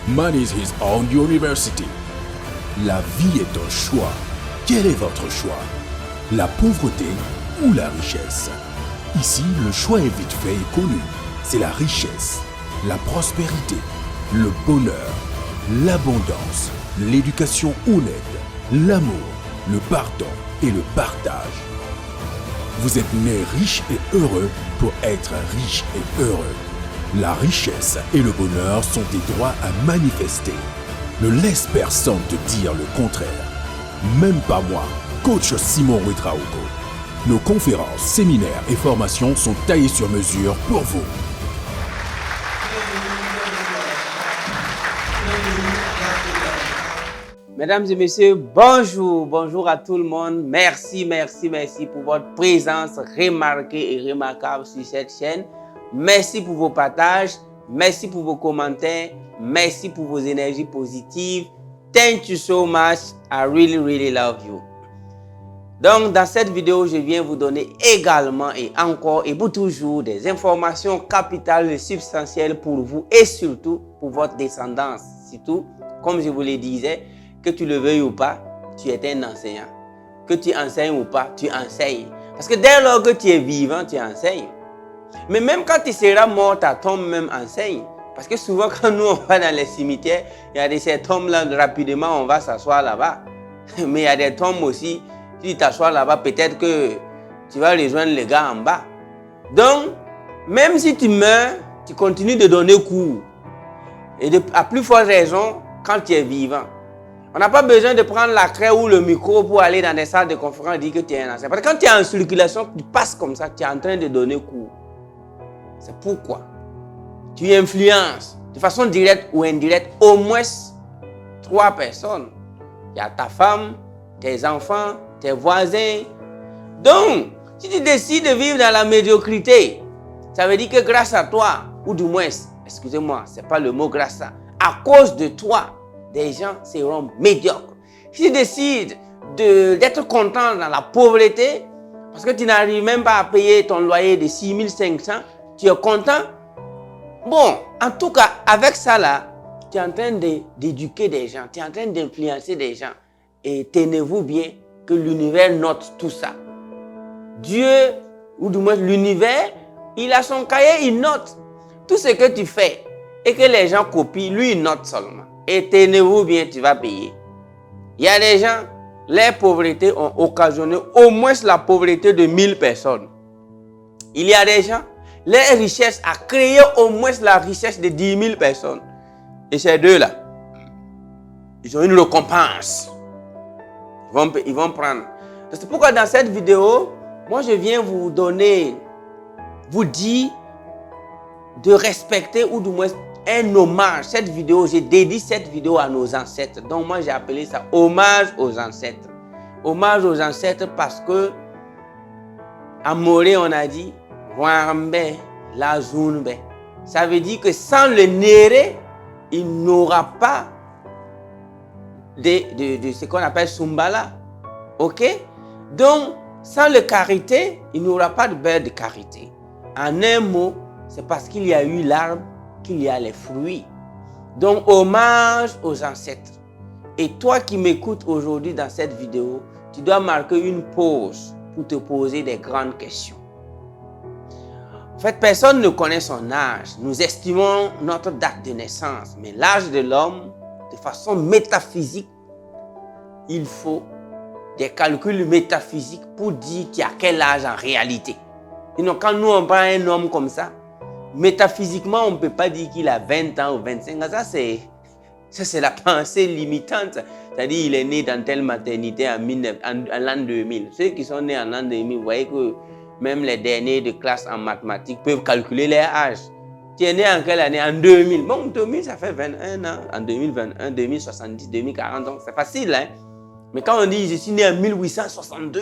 Money is his own university. La vie est un choix. Quel est votre choix? La pauvreté ou la richesse? Ici, le choix est vite fait et connu. C'est la richesse, la prospérité, le bonheur, l'abondance, l'éducation honnête, l'amour, le pardon et le partage. Vous êtes né riche et heureux pour être riche et heureux. La richesse et le bonheur sont des droits à manifester. Ne laisse personne te dire le contraire. Même pas moi, coach Simon Ouedraogo. Nos conférences, séminaires et formations sont taillées sur mesure pour vous. Mesdames et messieurs, bonjour, bonjour à tout le monde. Merci pour votre présence remarquée et remarquable sur cette chaîne. Merci pour vos partages, merci pour vos commentaires, merci pour vos énergies positives. Thank you so much. I really love you. Donc, dans cette vidéo, je viens vous donner également et encore et pour toujours des informations capitales et substantielles pour vous et surtout pour votre descendance. Surtout, comme je vous le disais, que tu le veuilles ou pas, tu es un enseignant. Que tu enseignes ou pas, tu enseignes. Parce que dès lors que tu es vivant, tu enseignes. Mais même quand tu seras mort, ta tombe même enseigne. Parce que souvent, quand nous, on va dans les cimetières, il y a ces tombes-là, rapidement, on va s'asseoir là-bas. Mais il y a des tombes aussi, si tu t'assois là-bas, peut-être que tu vas rejoindre les gars en bas. Donc, même si tu meurs, tu continues de donner cours. Et à plus forte raison, quand tu es vivant. On n'a pas besoin de prendre la craie ou le micro pour aller dans des salles de conférence et dire que tu es un enseignant. Parce que quand tu es en circulation, tu passes comme ça, tu es en train de donner cours. C'est pourquoi tu influences de façon directe ou indirecte au moins 3 personnes. Il y a ta femme, tes enfants, tes voisins. Donc, si tu décides de vivre dans la médiocrité, ça veut dire que grâce à toi, ou du moins, excusez-moi, ce n'est pas le mot grâce à cause de toi, des gens seront médiocres. Si tu décides d'être content dans la pauvreté, parce que tu n'arrives même pas à payer ton loyer de 6500, tu es content. Bon, en tout cas, avec ça là, tu es en train d'éduquer des gens, tu es en train d'influencer des gens. Et tenez-vous bien que l'univers note tout ça. Dieu, ou du moins l'univers, il a son cahier, il note tout ce que tu fais. Et que les gens copient, lui il note seulement. Et tenez-vous bien, tu vas payer. Il y a des gens, les pauvretés ont occasionné au moins la pauvreté de 1000 personnes. Il y a des gens, les richesses a créé au moins la richesse de 10 000 personnes. Et ces deux-là, ils ont une récompense. Ils vont prendre. C'est pourquoi dans cette vidéo, moi je viens vous donner, vous dire de respecter ou du moins un hommage. Cette vidéo, j'ai dédié cette vidéo à nos ancêtres. Donc moi j'ai appelé ça hommage aux ancêtres. Hommage aux ancêtres parce que à Morée on a dit Wambe la Zunbe. Ça veut dire que sans le Néré, il n'aura pas de ce qu'on appelle Sumbala. Ok? Donc, sans le karité, il n'y aura pas de beurre de karité. En un mot, c'est parce qu'il y a eu l'arbre qu'il y a les fruits. Donc, hommage aux ancêtres. Et toi qui m'écoutes aujourd'hui dans cette vidéo, tu dois marquer une pause pour te poser des grandes questions. En fait, personne ne connaît son âge. Nous estimons notre date de naissance. Mais l'âge de l'homme, de façon métaphysique, il faut des calculs métaphysiques pour dire qu'il y a quel âge en réalité. Sinon, quand nous on prend un homme comme ça, métaphysiquement, on ne peut pas dire qu'il a 20 ans ou 25 ans. Ça, c'est la pensée limitante. C'est-à-dire qu'il est né dans telle maternité en l'an 2000. Ceux qui sont nés en l'an 2000, vous voyez que même les derniers de classe en mathématiques peuvent calculer leur âge. Tu es né en quelle année? En 2000. Bon, 2000, ça fait 21 ans. En 2021, 2070, 2040, donc c'est facile. Hein? Mais quand on dit je suis né en 1862,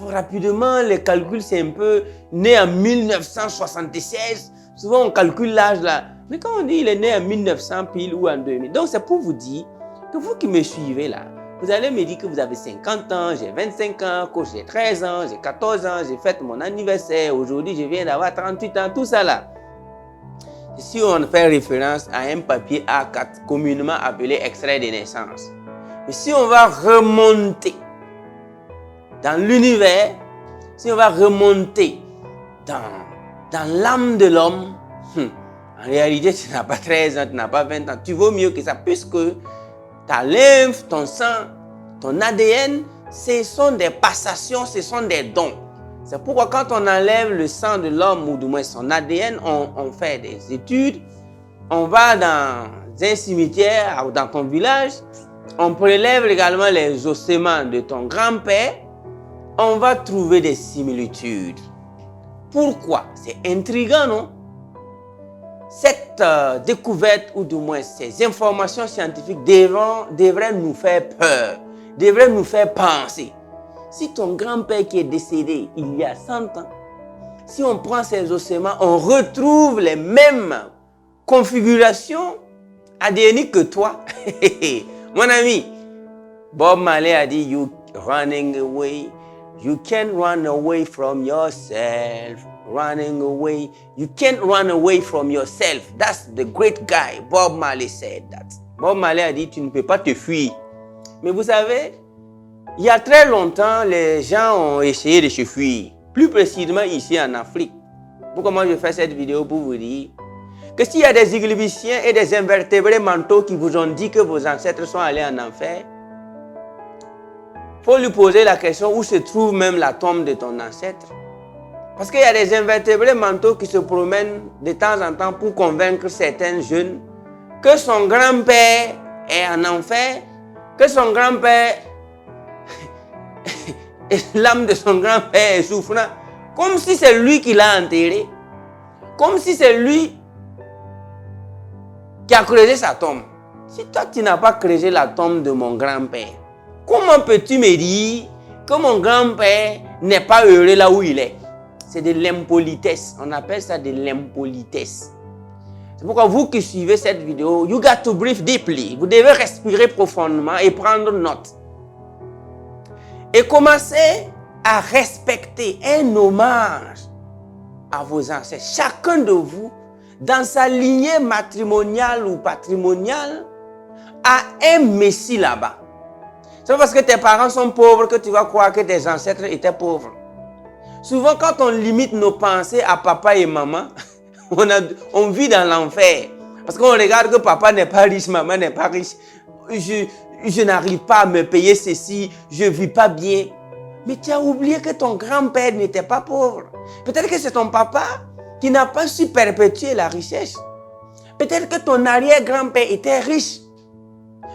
rapidement, les calculs, c'est un peu né en 1976. Souvent, on calcule l'âge là. Mais quand on dit il est né en 1900 pile ou en 2000, donc c'est pour vous dire que vous qui me suivez là, vous allez me dire que vous avez 50 ans, j'ai 25 ans, que j'ai 13 ans, j'ai 14 ans, j'ai fêté mon anniversaire, aujourd'hui je viens d'avoir 38 ans, tout ça là. si on fait référence à un papier A4 communément appelé extrait de naissance. Mais si on va remonter dans l'univers, si on va remonter dans l'âme de l'homme, en réalité, tu n'as pas 13 ans, tu n'as pas 20 ans. Tu vaux mieux que ça, puisque ta lymphe, ton sang, ton ADN, ce sont des passations, ce sont des dons. C'est pourquoi quand on enlève le sang de l'homme, ou du moins son ADN, on fait des études, on va dans un cimetière ou dans ton village, on prélève également les ossements de ton grand-père, on va trouver des similitudes. Pourquoi? C'est intriguant, non? Cette découverte, ou du moins ces informations scientifiques devraient nous faire peur, devraient nous faire penser. Si ton grand-père qui est décédé il y a 100 ans, si on prend ses ossements, on retrouve les mêmes configurations ADN que toi. Mon ami, Bob Marley a dit, you running away, you can't run away from yourself. Running away, you can't run away from yourself. That's the great guy. Bob Marley said that. Bob Marley a dit, tu ne peux pas te fuir. Mais vous savez, il y a très longtemps, les gens ont essayé de se fuir. Plus précisément ici en Afrique. Pourquoi moi je fais cette vidéo pour vous dire que s'il y a des églibiciens et des invertébrés mentaux qui vous ont dit que vos ancêtres sont allés en enfer, il faut lui poser la question où se trouve même la tombe de ton ancêtre. Parce qu'il y a des invertébrés mentaux qui se promènent de temps en temps pour convaincre certains jeunes que son grand-père est en enfer, que son grand-père, l'âme de son grand-père est souffrant, comme si c'est lui qui l'a enterré, comme si c'est lui qui a creusé sa tombe. Si toi tu n'as pas creusé la tombe de mon grand-père, comment peux-tu me dire que mon grand-père n'est pas heureux là où il est? C'est de l'impolitesse. On appelle ça de l'impolitesse. C'est pourquoi vous qui suivez cette vidéo, you got to breathe deeply. Vous devez respirer profondément et prendre note. Et commencer à respecter un hommage à vos ancêtres. Chacun de vous, dans sa lignée matrimoniale ou patrimoniale, a un messie là-bas. C'est pas parce que tes parents sont pauvres que tu vas croire que tes ancêtres étaient pauvres. Souvent, quand on limite nos pensées à papa et maman, on vit dans l'enfer. Parce qu'on regarde que papa n'est pas riche, maman n'est pas riche. Je n'arrive pas à me payer ceci, je ne vis pas bien. Mais tu as oublié que ton grand-père n'était pas pauvre. Peut-être que c'est ton papa qui n'a pas su perpétuer la richesse. Peut-être que ton arrière-grand-père était riche.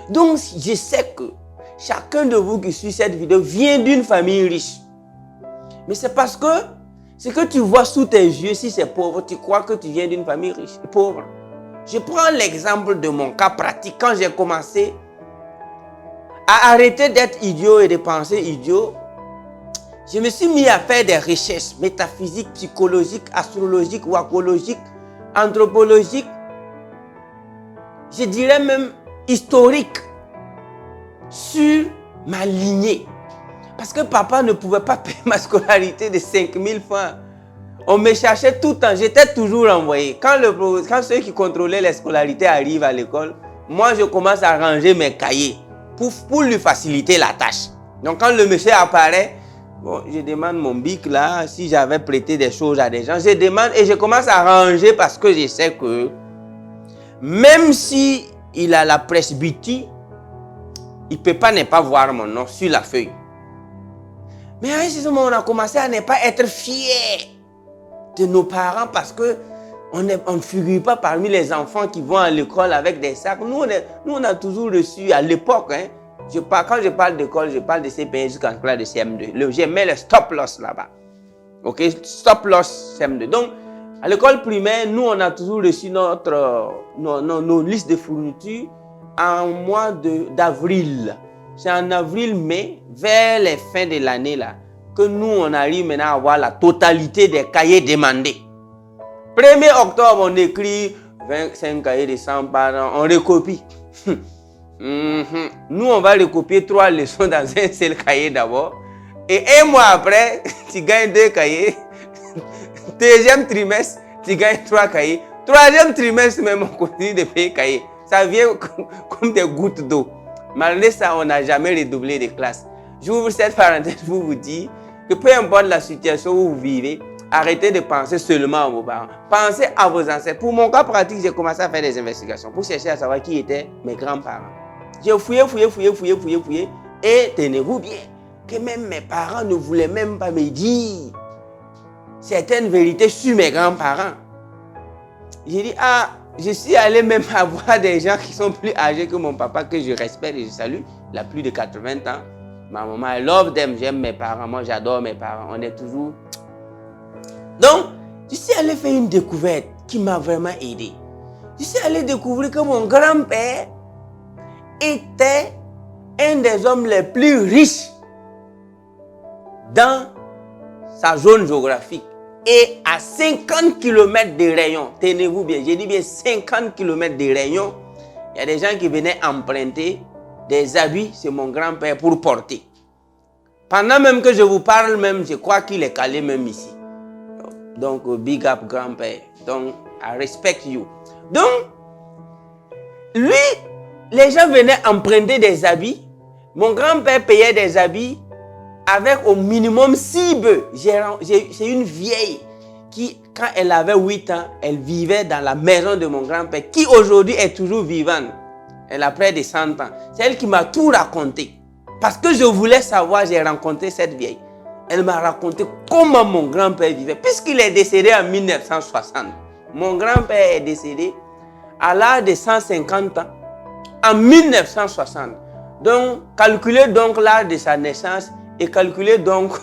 Donc, je sais que chacun de vous qui suit cette vidéo vient d'une famille riche. Mais c'est parce que ce que tu vois sous tes yeux, si c'est pauvre, tu crois que tu viens d'une famille riche, pauvre. Je prends l'exemple de mon cas pratique. Quand j'ai commencé à arrêter d'être idiot et de penser idiot, je me suis mis à faire des recherches métaphysiques, psychologiques, astrologiques, wakologiques, anthropologiques, je dirais même historiques, sur ma lignée. Parce que papa ne pouvait pas payer ma scolarité de 5000 francs. On me cherchait tout le temps, j'étais toujours envoyé. Quand ceux qui contrôlaient les scolarités arrivent à l'école, moi je commence à ranger mes cahiers pour lui faciliter la tâche. Donc quand le monsieur apparaît, bon, je demande mon bic là, si j'avais prêté des choses à des gens, je demande et je commence à ranger parce que je sais que même si il a la presbytie, il ne peut pas ne pas voir mon nom sur la feuille. Mais à ce moment, on a commencé à ne pas être fiers de nos parents parce qu'on ne figure pas parmi les enfants qui vont à l'école avec des sacs. Nous, on a toujours reçu à l'époque, hein, quand je parle d'école, je parle de CP1 jusqu'en classe de CM2. Je mets le stop loss là-bas. Ok, stop loss CM2. Donc, à l'école primaire, nous, on a toujours reçu nos listes de fournitures en mois d'avril. C'est en avril-mai, vers les fins de l'année là, que nous, on arrive maintenant à avoir la totalité des cahiers demandés. 1er octobre, on écrit 25 cahiers de 100 par an, on recopie. Nous, on va recopier 3 leçons dans un seul cahier d'abord. Et 1 mois après, tu gagnes 2 cahiers. Deuxième trimestre, tu gagnes 3 cahiers. Troisième trimestre même, on continue de payer cahier. Ça vient comme des gouttes d'eau. Malgré ça, on n'a jamais redoublé de classe. J'ouvre cette parenthèse pour vous dire que peu importe la situation où vous vivez, arrêtez de penser seulement à vos parents. Pensez à vos ancêtres. Pour mon cas pratique, j'ai commencé à faire des investigations pour chercher à savoir qui étaient mes grands-parents. J'ai fouillé. Et tenez-vous bien que même mes parents ne voulaient même pas me dire certaines vérités sur mes grands-parents. J'ai dit, je suis allé même avoir des gens qui sont plus âgés que mon papa, que je respecte et je salue, il a plus de 80 ans. Ma maman, I love them, j'aime mes parents, moi j'adore mes parents, on est toujours... Donc, je suis allé faire une découverte qui m'a vraiment aidé. Je suis allé découvrir que mon grand-père était un des hommes les plus riches dans sa zone géographique. Et à 50 km de rayon, tenez-vous bien, j'ai dit bien 50 km de rayon, il y a des gens qui venaient emprunter des habits chez mon grand-père pour porter. Pendant même que je vous parle, même, je crois qu'il est calé même ici. Donc, big up grand-père. Donc, I respect you. Donc, lui, les gens venaient emprunter des habits. Mon grand-père payait des habits avec au minimum 6 bœufs. C'est une vieille qui, quand elle avait 8 ans, elle vivait dans la maison de mon grand-père, qui aujourd'hui est toujours vivante. Elle a près de 100 ans. C'est elle qui m'a tout raconté. Parce que je voulais savoir, j'ai rencontré cette vieille. Elle m'a raconté comment mon grand-père vivait, puisqu'il est décédé en 1960. Mon grand-père est décédé à l'âge de 150 ans en 1960. Donc, calculez donc l'âge de sa naissance et calculez donc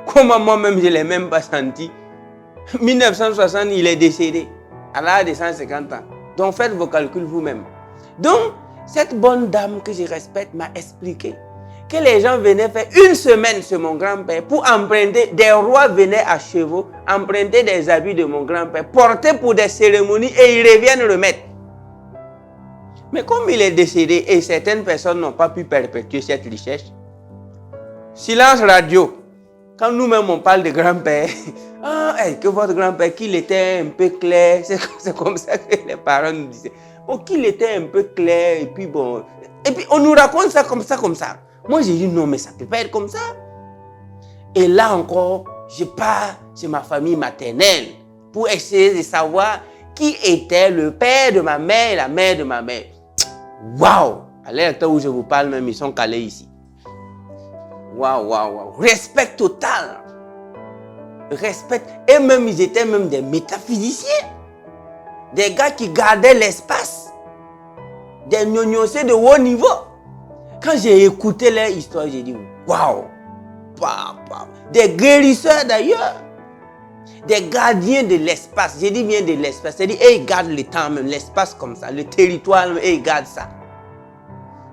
comment moi-même je ne l'ai même pas senti. 1960, il est décédé à l'âge de 150 ans. Donc, faites vos calculs vous-même. Donc, cette bonne dame que je respecte m'a expliqué que les gens venaient faire une semaine chez mon grand-père pour emprunter, des rois venaient à chevaux, emprunter des habits de mon grand-père, porter pour des cérémonies et ils reviennent remettre. Mais comme il est décédé et certaines personnes n'ont pas pu perpétuer cette richesse, silence radio. Quand nous-mêmes on parle de grand-père, que votre grand-père, qu'il était un peu clair, c'est comme ça que les parents nous disaient. Bon, qu'il était un peu clair et puis bon. Et puis on nous raconte ça comme ça. Moi j'ai dit non mais ça ne peut pas être comme ça. Et là encore, je pars chez ma famille maternelle pour essayer de savoir qui était le père de ma mère et la mère de ma mère. Waouh! À l'heure où je vous parle même, ils sont calés ici. Waouh. Respect total. Respect. Et même, ils étaient même des métaphysiciens. Des gars qui gardaient l'espace. Des gnognossés de haut niveau. Quand j'ai écouté leur histoire, j'ai dit waouh. Des guérisseurs d'ailleurs. Des gardiens de l'espace. J'ai dit bien de l'espace. C'est-à-dire, ils gardent le temps même, l'espace comme ça, le territoire même, ils gardent ça.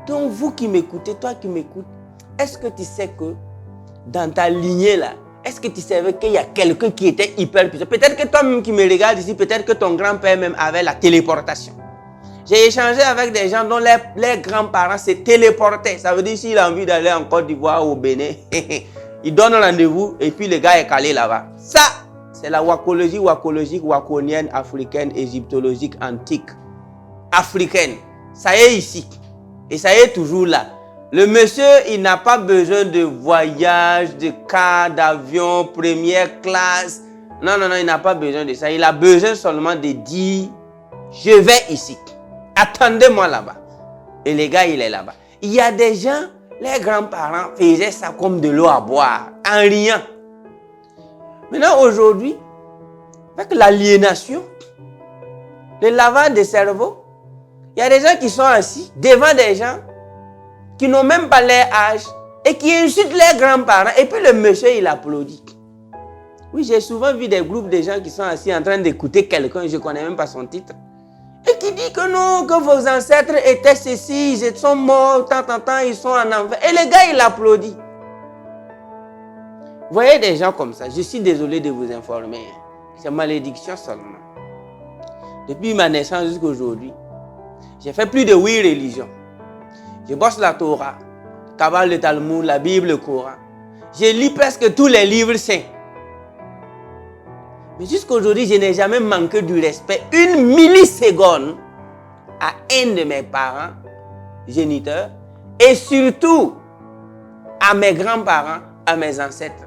Donc, vous qui m'écoutez, toi qui m'écoutes, est-ce que tu sais que dans ta lignée là, est-ce que tu savais qu'il y a quelqu'un qui était hyper puissant? Peut-être que toi-même qui me regardes ici, peut-être que ton grand-père même avait la téléportation. J'ai échangé avec des gens dont les grands-parents se téléportaient. Ça veut dire s'il a envie d'aller en Côte d'Ivoire ou au Bénin, il donne rendez-vous et puis le gars est calé là-bas. Ça, c'est la wakologie wakonienne, africaine, égyptologique, antique, africaine. Ça y est ici. Et ça y est toujours là. Le monsieur, il n'a pas besoin de voyage, de car, d'avion, première classe. Non, il n'a pas besoin de ça. Il a besoin seulement de dire, je vais ici. Attendez-moi là-bas. Et le gars, il est là-bas. Il y a des gens, les grands-parents faisaient ça comme de l'eau à boire, en riant. Maintenant, aujourd'hui, avec l'aliénation, le lavage de cerveau, il y a des gens qui sont assis devant des gens qui n'ont même pas leur âge et qui insultent leurs grands-parents. Et puis le monsieur, il applaudit. Oui, j'ai souvent vu des groupes de gens qui sont assis en train d'écouter quelqu'un, je ne connais même pas son titre, et qui dit que non, que vos ancêtres étaient ceci, ils sont morts, tant, ils sont en enfer. Et le gars, il applaudit. Vous voyez des gens comme ça, je suis désolé de vous informer. C'est malédiction seulement. Depuis ma naissance jusqu'à aujourd'hui, j'ai fait plus de 8 religions. Je bosse la Torah, Kabbale, le Talmud, la Bible, le Coran. Je lis presque tous les livres saints. Mais jusqu'à aujourd'hui, je n'ai jamais manqué du respect une milliseconde à un de mes parents géniteurs et surtout à mes grands-parents, à mes ancêtres.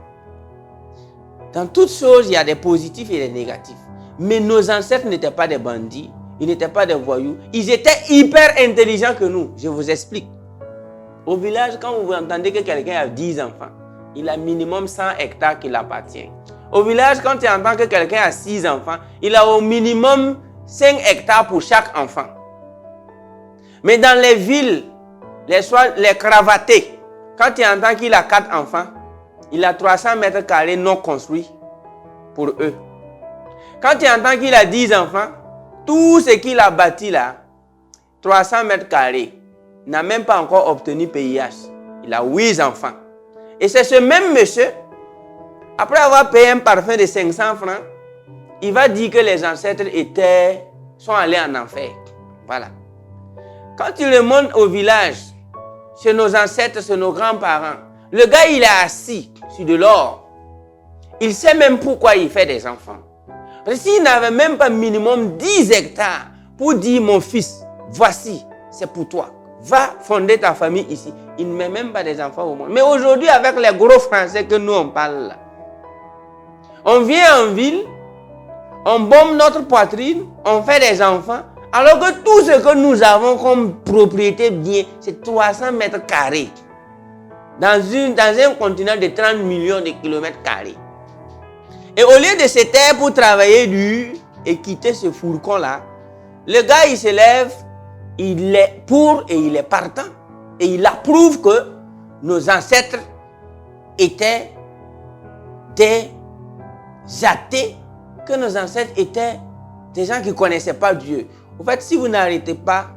Dans toutes choses, il y a des positifs et des négatifs. Mais nos ancêtres n'étaient pas des bandits, ils n'étaient pas des voyous. Ils étaient hyper intelligents que nous. Je vous explique. Au village, quand vous entendez que quelqu'un a 10 enfants, il a minimum 100 hectares qui l'appartient. Au village, quand tu entends que quelqu'un a 6 enfants, il a au minimum 5 hectares pour chaque enfant. Mais dans les villes, les cravatés, quand tu entends qu'il a 4 enfants, il a 300 mètres carrés non construits pour eux. Quand tu entends qu'il a 10 enfants, tout ce qu'il a bâti là, 300 mètres carrés, n'a même pas encore obtenu PIH. Il a 8 enfants. Et c'est ce même monsieur, après avoir payé un parfum de 500 francs, il va dire que les ancêtres sont allés en enfer. Voilà. Quand tu le montres au village, chez nos ancêtres, chez nos grands-parents, le gars il est assis sur de l'or. Il sait même pourquoi il fait des enfants. Parce que s'il n'avait même pas minimum 10 hectares pour dire mon fils, voici, c'est pour toi. Va fonder ta famille ici. Il ne met même pas des enfants au monde. Mais aujourd'hui, avec les gros français que nous on parle là, on vient en ville, on bombe notre poitrine, on fait des enfants, alors que tout ce que nous avons comme propriété bien, c'est 300 mètres carrés. Dans un continent de 30 millions de kilomètres carrés. Et au lieu de se taire pour travailler dur et quitter ce fourgon-là, le gars il se lève, il est pour et il est partant. Et il approuve que nos ancêtres étaient des athées, que nos ancêtres étaient des gens qui ne connaissaient pas Dieu. En fait, si vous n'arrêtez pas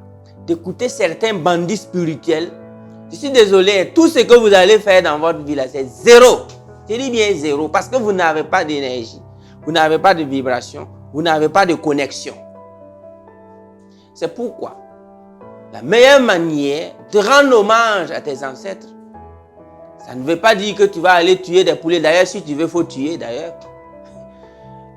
d'écouter certains bandits spirituels, je suis désolé, tout ce que vous allez faire dans votre vie, c'est zéro. Je dis bien zéro, parce que vous n'avez pas d'énergie, vous n'avez pas de vibration, vous n'avez pas de connexion. C'est pourquoi la meilleure manière de rendre hommage à tes ancêtres, ça ne veut pas dire que tu vas aller tuer des poulets. D'ailleurs, si tu veux, il faut tuer d'ailleurs.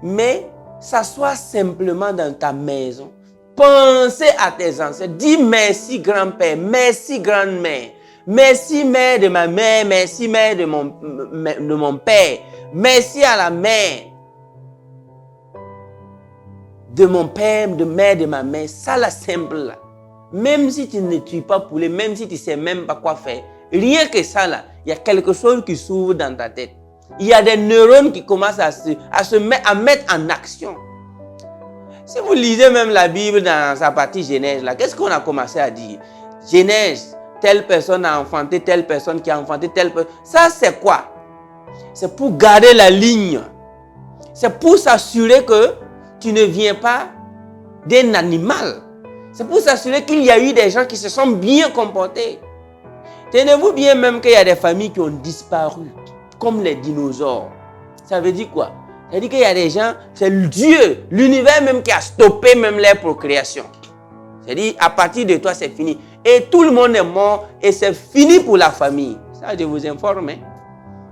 Mais s'asseoir simplement dans ta maison, penser à tes ancêtres, dis merci grand-père, merci grand-mère, merci mère de ma mère, merci mère de mon père, merci à la mère de mon père, de mère de ma mère. Ça la simple là. Même si tu ne tues pas poulet, même si tu ne sais même pas quoi faire, rien que ça là, il y a quelque chose qui s'ouvre dans ta tête. Il y a des neurones qui commencent à mettre en action. Si vous lisez même la Bible dans sa partie Genèse, là, qu'est-ce qu'on a commencé à dire? Genèse, telle personne a enfanté, telle personne qui a enfanté, telle personne. Ça, c'est quoi? C'est pour garder la ligne. C'est pour s'assurer que tu ne viens pas d'un animal. C'est pour s'assurer qu'il y a eu des gens qui se sont bien comportés. Tenez-vous bien même qu'il y a des familles qui ont disparu, comme les dinosaures. Ça veut dire quoi? Ça veut dire qu'il y a des gens, c'est Dieu, l'univers même qui a stoppé même leur procréation. C'est-à-dire, à partir de toi, c'est fini. Et tout le monde est mort et c'est fini pour la famille. Ça, je vous informe. Hein?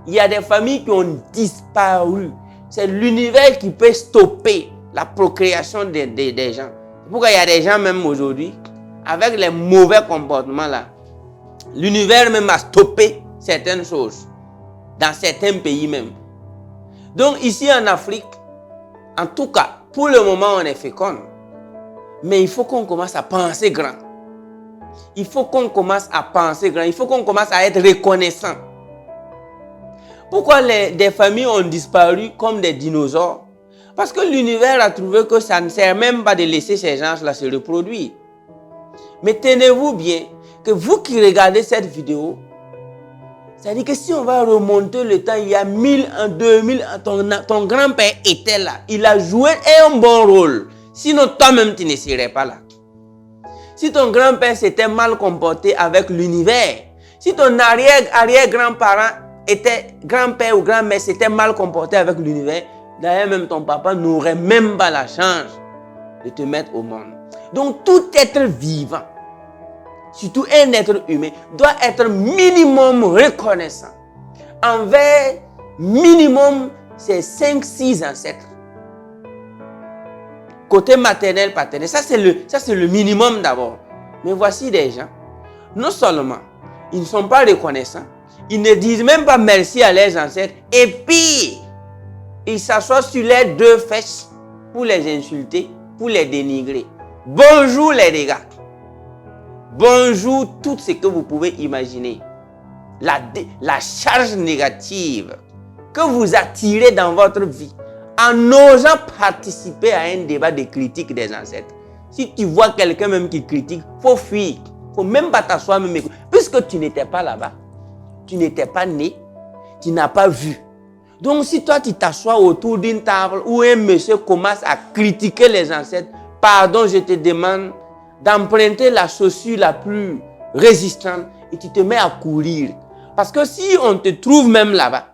Il y a des familles qui ont disparu. C'est l'univers qui peut stopper la procréation des gens. Pourquoi il y a des gens même aujourd'hui, avec les mauvais comportements là, l'univers même a stoppé certaines choses, dans certains pays même. Donc ici en Afrique, en tout cas, pour le moment on est fécond. Mais il faut qu'on commence à penser grand. Il faut qu'on commence à penser grand. Il faut qu'on commence à être reconnaissant. Pourquoi des familles ont disparu comme des dinosaures? Parce que l'univers a trouvé que ça ne sert même pas de laisser ces gens-là se reproduire. Mais tenez-vous bien que vous qui regardez cette vidéo, ça dit que si on va remonter le temps, il y a 1000 ans, 2000 ans, ton grand-père était là. Il a joué un bon rôle. Sinon, toi-même, tu ne serais pas là. Si ton grand-père s'était mal comporté avec l'univers, si ton arrière-grand-parent était grand-père ou grand-mère s'était mal comporté avec l'univers, d'ailleurs, même ton papa n'aurait même pas la chance de te mettre au monde. Donc, tout être vivant, surtout un être humain, doit être minimum reconnaissant envers minimum ses 5-6 ancêtres. côté maternel, paternel. Ça, c'est le minimum d'abord. Mais voici des gens, non seulement ils ne sont pas reconnaissants, ils ne disent même pas merci à leurs ancêtres, et puis ils s'assoient sur les deux fesses pour les insulter, pour les dénigrer. Bonjour les dégâts. Bonjour tout ce que vous pouvez imaginer. La charge négative que vous attirez dans votre vie en osant participer à un débat de critique des ancêtres. Si tu vois quelqu'un même qui critique, il faut fuir. Il ne faut même pas t'asseoir même écouter. Puisque tu n'étais pas là-bas, tu n'étais pas né, tu n'as pas vu. Donc si toi tu t'assois autour d'une table où un monsieur commence à critiquer les ancêtres, pardon, je te demande d'emprunter la chaussure la plus résistante et tu te mets à courir. Parce que si on te trouve même là-bas,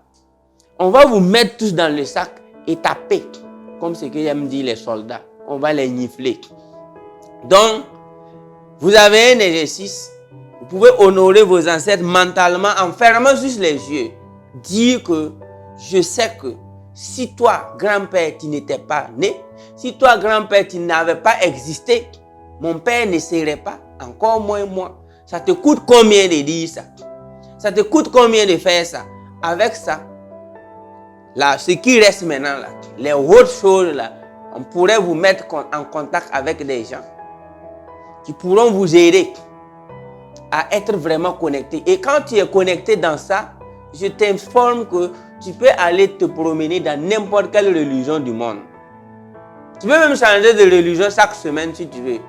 on va vous mettre tous dans le sac et taper. Comme ce que j'aime dire les soldats. On va les nifler. Donc, vous avez un exercice. Vous pouvez honorer vos ancêtres mentalement en fermant juste les yeux. Dire que je sais que si toi, grand-père, tu n'étais pas né, si toi, grand-père, tu n'avais pas existé, mon père ne serait pas, encore moins moi. Ça te coûte combien de dire ça? Ça te coûte combien de faire ça? Avec ça, là, ce qui reste maintenant, là, les autres choses, là, on pourrait vous mettre en contact avec des gens qui pourront vous aider à être vraiment connecté. Et quand tu es connecté dans ça, je t'informe que tu peux aller te promener dans n'importe quelle religion du monde. Tu peux même changer de religion chaque semaine si tu veux.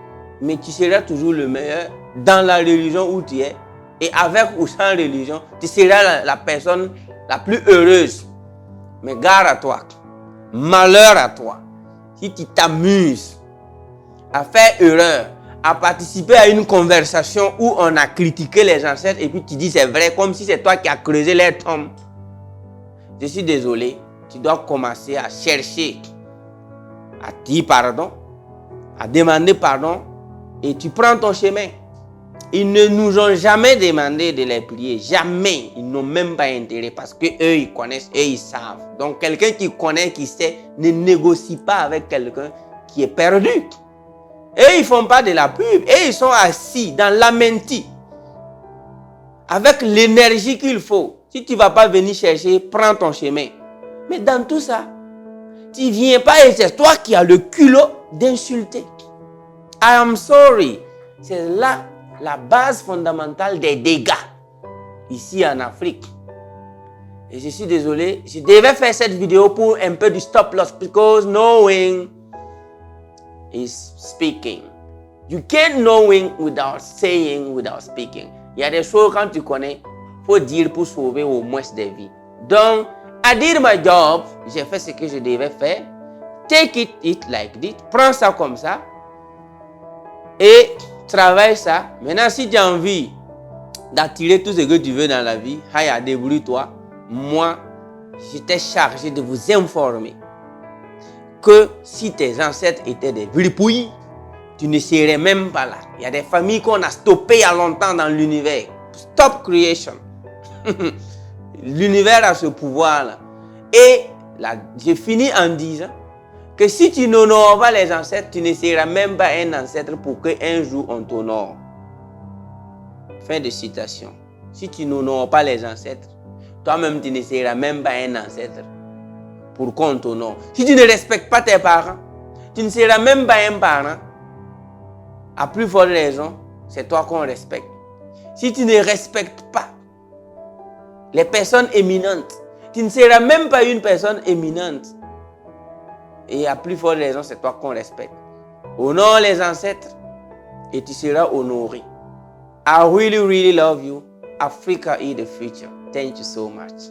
Mais tu seras toujours le meilleur dans la religion où tu es. Et avec ou sans religion, tu seras la personne la plus heureuse. Mais gare à toi. Malheur à toi. Si tu t'amuses à faire erreur, à participer à une conversation où on a critiqué les ancêtres et puis tu dis c'est vrai comme si c'est toi qui as creusé leur tombe. Je suis désolé, tu dois commencer à chercher, à dire pardon, à demander pardon et tu prends ton chemin. Ils ne nous ont jamais demandé de les plier, jamais. Ils n'ont même pas intérêt parce que eux ils connaissent, eux ils savent. Donc quelqu'un qui connaît, qui sait, ne négocie pas avec quelqu'un qui est perdu. Et ils ne font pas de la pub. Et ils sont assis dans l'amenti. Avec l'énergie qu'il faut. Si tu ne vas pas venir chercher, prends ton chemin. Mais dans tout ça, tu ne viens pas et c'est toi qui as le culot d'insulter. I am sorry. C'est là la base fondamentale des dégâts. Ici en Afrique. Et je suis désolé. Je devais faire cette vidéo pour un peu du stop loss. Because knowing is speaking. You can't knowing without saying, without speaking. Il y a des choses quand tu connais, il faut dire pour sauver au moins des vies. Donc, I did my job. J'ai fait ce que je devais faire. Take it like this. Prends ça comme ça. Et travaille ça. Maintenant, si tu as envie d'attirer tout ce que tu veux dans la vie, Haya, débrouille-toi. Moi, j'étais chargé de vous informer que si tes ancêtres étaient des vripouilles, tu ne serais même pas là. Il y a des familles qu'on a stoppées il y a longtemps dans l'univers. Stop creation. L'univers a ce pouvoir-là. Et là, j'ai fini en disant que si tu n'honores pas les ancêtres, tu ne seras même pas un ancêtre pour qu'un jour on t'honore. Fin de citation. Si tu n'honores pas les ancêtres, toi-même tu ne seras même pas un ancêtre pour qu'on t'honore. Si tu ne respectes pas tes parents, tu ne seras même pas un parent. À plus forte raison, c'est toi qu'on respecte. Si tu ne respectes pas les personnes éminentes, tu ne seras même pas une personne éminente. Et à plus forte raison, c'est toi qu'on respecte. Honore les ancêtres et tu seras honoré. I really, really love you. Africa is the future. Thank you so much.